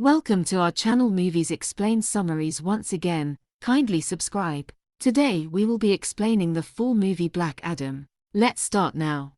Welcome to our channel Movies Explained Summaries once again, kindly subscribe. Today we will be explaining the full movie Black Adam. Let's start now.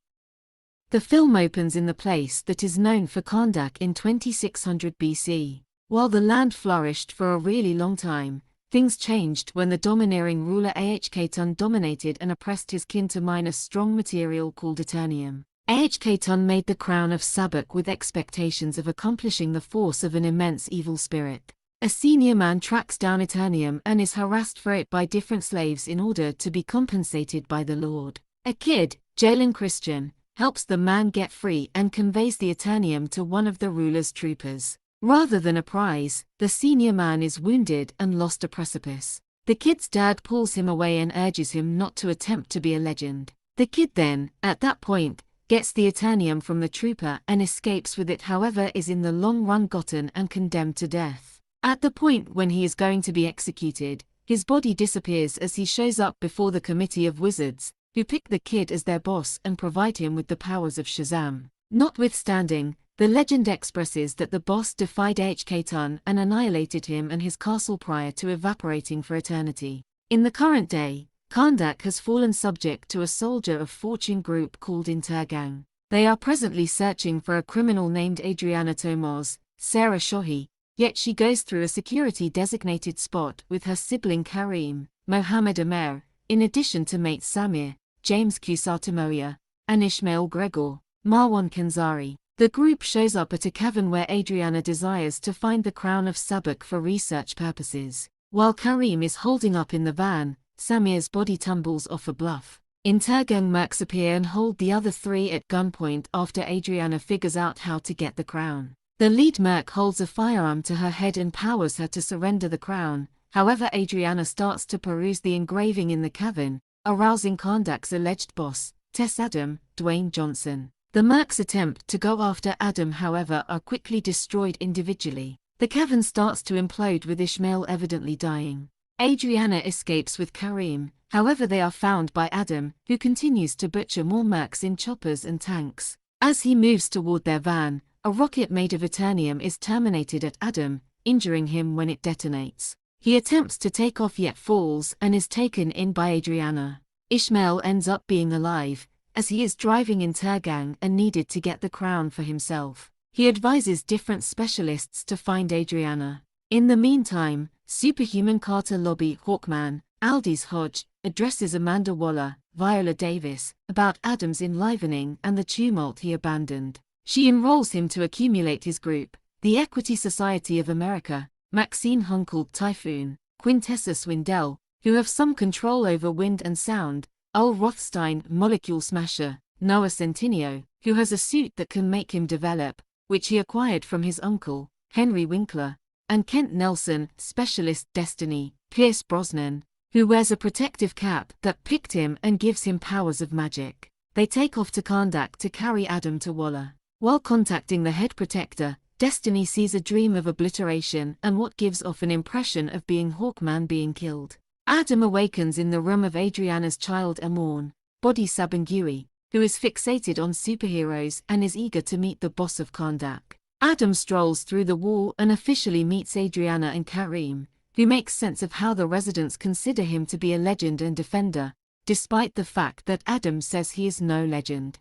The film opens in the place that is known for Kahndaq in 2600 BC. While the land flourished for a really long time, things changed when the domineering ruler Ahkhetan dominated and oppressed his kin to mine a strong material called Eternium. Ahkhetan made the crown of Sabbac with expectations of accomplishing the force of an immense evil spirit. A senior man tracks down Eternium and is harassed for it by different slaves in order to be compensated by the Lord. A kid, Jalen Christian, helps the man get free and conveys the Eternium to one of the ruler's troopers. Rather than a prize, the senior man is wounded and lost a precipice. The kid's dad pulls him away and urges him not to attempt to be a legend. The kid then, at that point, gets the Eternium from the trooper and escapes with it, however is in the long run gotten and condemned to death. At the point when he is going to be executed, his body disappears as he shows up before the committee of wizards, who pick the kid as their boss and provide him with the powers of Shazam. Notwithstanding, the legend expresses that the boss defied Ahkhetan and annihilated him and his castle prior to evaporating for eternity. In the current day, Kahndaq has fallen subject to a soldier of fortune group called Intergang. They are presently searching for a criminal named Adriana Tomoz, Sarah Shohi, yet she goes through a security-designated spot with her sibling Kareem, Mohammed Amer, in addition to mate Samir, James Kusatamoya, and Ishmael Gregor, Marwan Kanzari. The group shows up at a cavern where Adriana desires to find the crown of Sabbac for research purposes. While Kareem is holding up in the van, Samir's body tumbles off a bluff. Intergang mercs appear and hold the other three at gunpoint after Adriana figures out how to get the crown. The lead merc holds a firearm to her head and powers her to surrender the crown, however Adriana starts to peruse the engraving in the cavern, arousing Kahndaq's alleged boss, Tess Adam, Dwayne Johnson. The mercs attempt to go after Adam however are quickly destroyed individually. The cavern starts to implode with Ishmael evidently dying. Adriana escapes with Kareem, however they are found by Adam, who continues to butcher more mercs in choppers and tanks. As he moves toward their van, a rocket made of Eternium is terminated at Adam, injuring him when it detonates. He attempts to take off yet falls and is taken in by Adriana. Ishmael ends up being alive, as he is driving Intergang and needed to get the crown for himself. He advises different specialists to find Adriana. In the meantime, Superhuman Carter Lobby Hawkman, Aldis Hodge, addresses Amanda Waller, Viola Davis, about Adam's enlivening and the tumult he abandoned. She enrolls him to accumulate his group, the Equity Society of America, Maxine Hunkel Typhoon, Quintessa Swindell, who have some control over wind and sound, Ul Rothstein Molecule Smasher, Noah Centineo, who has a suit that can make him develop, which he acquired from his uncle, Henry Winkler, and Kent Nelson, Specialist Destiny, Pierce Brosnan, who wears a protective cap that picked him and gives him powers of magic. They take off to Kahndaq to carry Adam to Waller. While contacting the head protector, Destiny sees a dream of obliteration and what gives off an impression of being Hawkman being killed. Adam awakens in the room of Adriana's child Amorn, Body Sabangui, who is fixated on superheroes and is eager to meet the boss of Kahndaq. Adam strolls through the wall and officially meets Adriana and Kareem, who makes sense of how the residents consider him to be a legend and defender, despite the fact that Adam says he is no legend.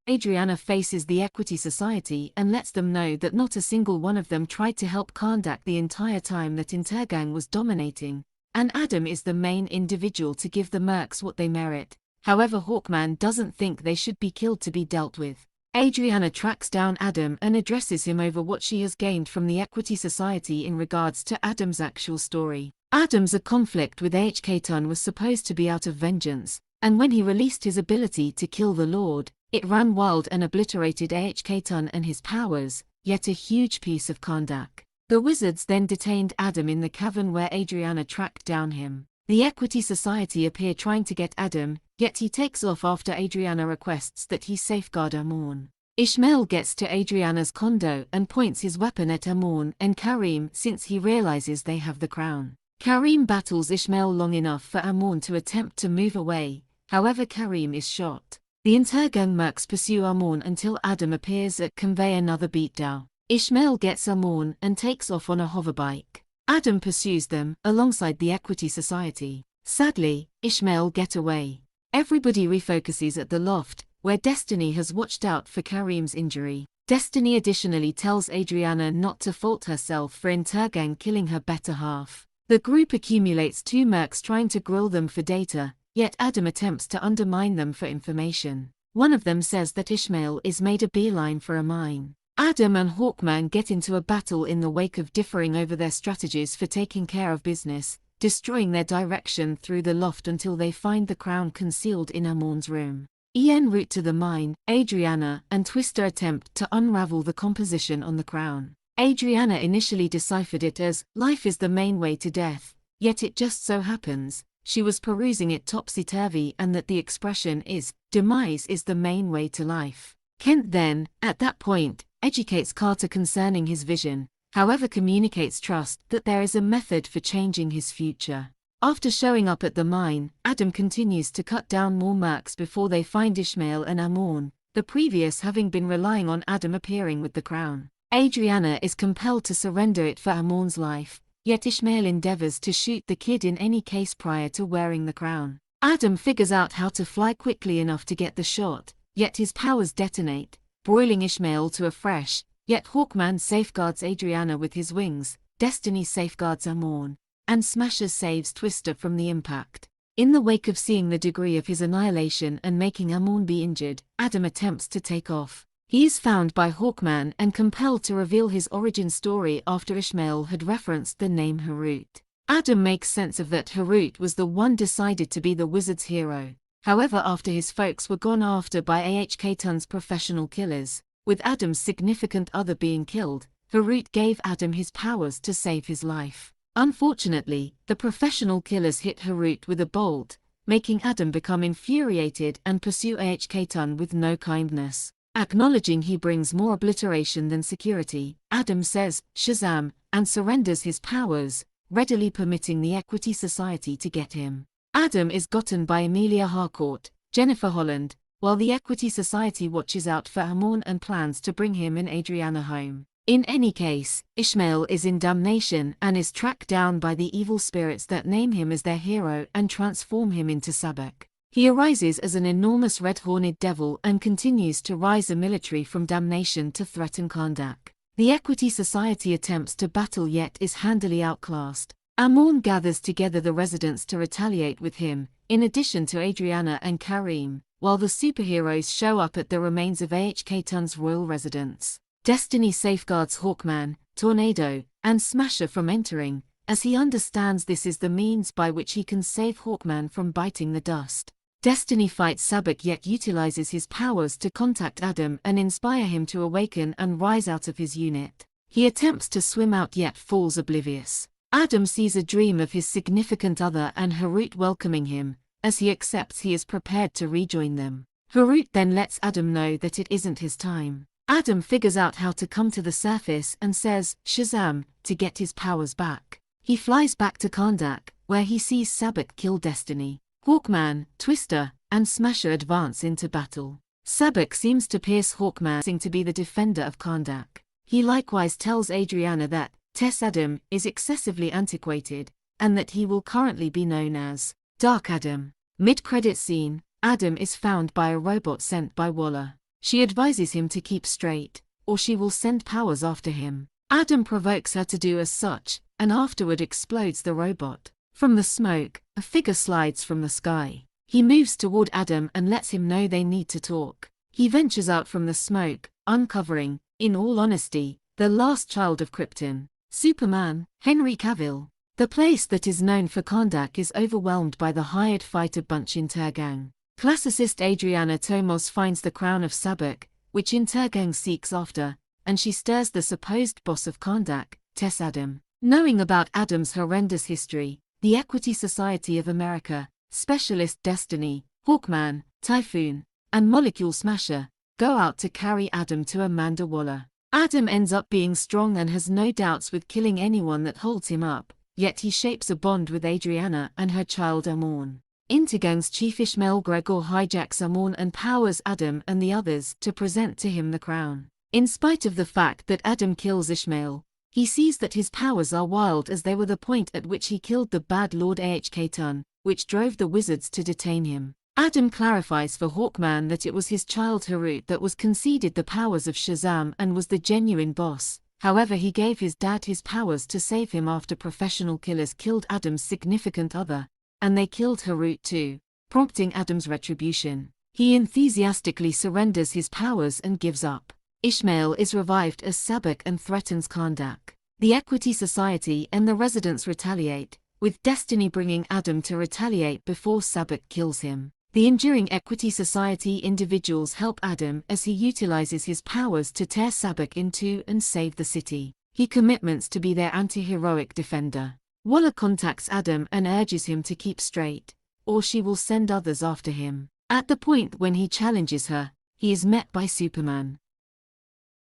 Adriana faces the Equity Society and lets them know that not a single one of them tried to help Kahndaq the entire time that Intergang was dominating, and Adam is the main individual to give the mercs what they merit. However, Hawkman doesn't think they should be killed to be dealt with. Adriana tracks down Adam and addresses him over what she has gained from the Equity Society in regards to Adam's actual story. Adam's conflict with Ahkhetan was supposed to be out of vengeance, and when he released his ability to kill the Lord, it ran wild and obliterated Ahkhetan and his powers, yet a huge piece of Kahndaq. The wizards then detained Adam in the cavern where Adriana tracked down him. The Equity Society appear trying to get Adam, yet he takes off after Adriana requests that he safeguard Amorn. Ishmael gets to Adriana's condo and points his weapon at Amorn and Kareem since he realizes they have the crown. Kareem battles Ishmael long enough for Amorn to attempt to move away, however Kareem is shot. The Intergang mercs pursue Amorn until Adam appears and convey another beatdown. Ishmael gets Amon and takes off on a hoverbike. Adam pursues them, alongside the Equity Society. Sadly, Ishmael get away. Everybody refocuses at the loft, where Destiny has watched out for Kareem's injury. Destiny additionally tells Adriana not to fault herself for Intergang killing her better half. The group accumulates 2 mercs trying to grill them for data, yet Adam attempts to undermine them for information. One of them says that Ishmael is made a beeline for a mine. Adam and Hawkman get into a battle in the wake of differing over their strategies for taking care of business, destroying their direction through the loft until they find the crown concealed in Amon's room. En route to the mine, Adriana and Twister attempt to unravel the composition on the crown. Adriana initially deciphered it as, "Life is the main way to death," yet it just so happens, she was perusing it topsy-turvy and that the expression is, "Demise is the main way to life." Kent then, at that point, educates Carter concerning his vision, however communicates trust that there is a method for changing his future. After showing up at the mine, Adam continues to cut down more mercs before they find Ishmael and Amon, the previous having been relying on Adam appearing with the crown. Adriana is compelled to surrender it for Amon's life, yet Ishmael endeavors to shoot the kid in any case prior to wearing the crown. Adam figures out how to fly quickly enough to get the shot, yet his powers detonate, broiling Ishmael to a fresh, yet Hawkman safeguards Adriana with his wings, Destiny safeguards Amon, and Smasher saves Twister from the impact. In the wake of seeing the degree of his annihilation and making Amon be injured, Adam attempts to take off. He is found by Hawkman and compelled to reveal his origin story after Ishmael had referenced the name Harut. Adam makes sense of that Harut was the one decided to be the wizard's hero. However, after his folks were gone after by AHK-Tun's professional killers, with Adam's significant other being killed, Harut gave Adam his powers to save his life. Unfortunately, the professional killers hit Harut with a bolt, making Adam become infuriated and pursue AHK-Tun with no kindness. Acknowledging he brings more obliteration than security, Adam says, "Shazam," and surrenders his powers, readily permitting the Equity Society to get him. Adam is gotten by Emilia Harcourt, Jennifer Holland, while the Equity Society watches out for Amon and plans to bring him and Adriana home. In any case, Ishmael is in damnation and is tracked down by the evil spirits that name him as their hero and transform him into Sabak. He arises as an enormous red-horned devil and continues to rise a military from damnation to threaten Karnak. The Equity Society attempts to battle yet is handily outclassed. Amon gathers together the residents to retaliate with him, in addition to Adriana and Kareem, while the superheroes show up at the remains of AHK-Tun's royal residence. Destiny safeguards Hawkman, Tornado, and Smasher from entering, as he understands this is the means by which he can save Hawkman from biting the dust. Destiny fights Sabak yet utilizes his powers to contact Adam and inspire him to awaken and rise out of his unit. He attempts to swim out yet falls oblivious. Adam sees a dream of his significant other and Harut welcoming him, as he accepts he is prepared to rejoin them. Harut then lets Adam know that it isn't his time. Adam figures out how to come to the surface and says, "Shazam," to get his powers back. He flies back to Karnak, where he sees Sabak kill Destiny. Hawkman, Twister, and Smasher advance into battle. Sabak seems to pierce Hawkman to be the defender of Karnak. He likewise tells Adriana that Tess Adam is excessively antiquated, and that he will currently be known as Dark Adam. Mid-credit scene, Adam is found by a robot sent by Waller. She advises him to keep straight, or she will send powers after him. Adam provokes her to do as such, and afterward explodes the robot. From the smoke, a figure slides from the sky. He moves toward Adam and lets him know they need to talk. He ventures out from the smoke, uncovering, in all honesty, the last child of Krypton, Superman, Henry Cavill. The place that is known for Karnak is overwhelmed by the hired fighter bunch Intergang. Classicist Adriana Tomos finds the crown of Sabak, which Intergang seeks after, and she stirs the supposed boss of Karnak, Tess Adam. Knowing about Adam's horrendous history, the Equity Society of America, Specialist Destiny, Hawkman, Typhoon, and Molecule Smasher, go out to carry Adam to Amanda Waller. Adam ends up being strong and has no doubts with killing anyone that holds him up, yet he shapes a bond with Adriana and her child Amon. Intergang's chief Ishmael Gregor hijacks Amon and powers Adam and the others to present to him the crown. In spite of the fact that Adam kills Ishmael, he sees that his powers are wild, as they were the point at which he killed the bad Lord Ahkhetan, which drove the wizards to detain him. Adam clarifies for Hawkman that it was his child Harut that was conceded the powers of Shazam and was the genuine boss. However, he gave his dad his powers to save him after professional killers killed Adam's significant other, and they killed Harut too, prompting Adam's retribution. He enthusiastically surrenders his powers and gives up. Ishmael is revived as Sabak and threatens Karnak. The Equity Society and the residents retaliate, with Destiny bringing Adam to retaliate before Sabak kills him. The enduring Equity Society individuals help Adam as he utilizes his powers to tear Sabak in two and save the city. He commits to be their anti-heroic defender. Waller contacts Adam and urges him to keep straight, or she will send others after him. At the point when he challenges her, he is met by Superman.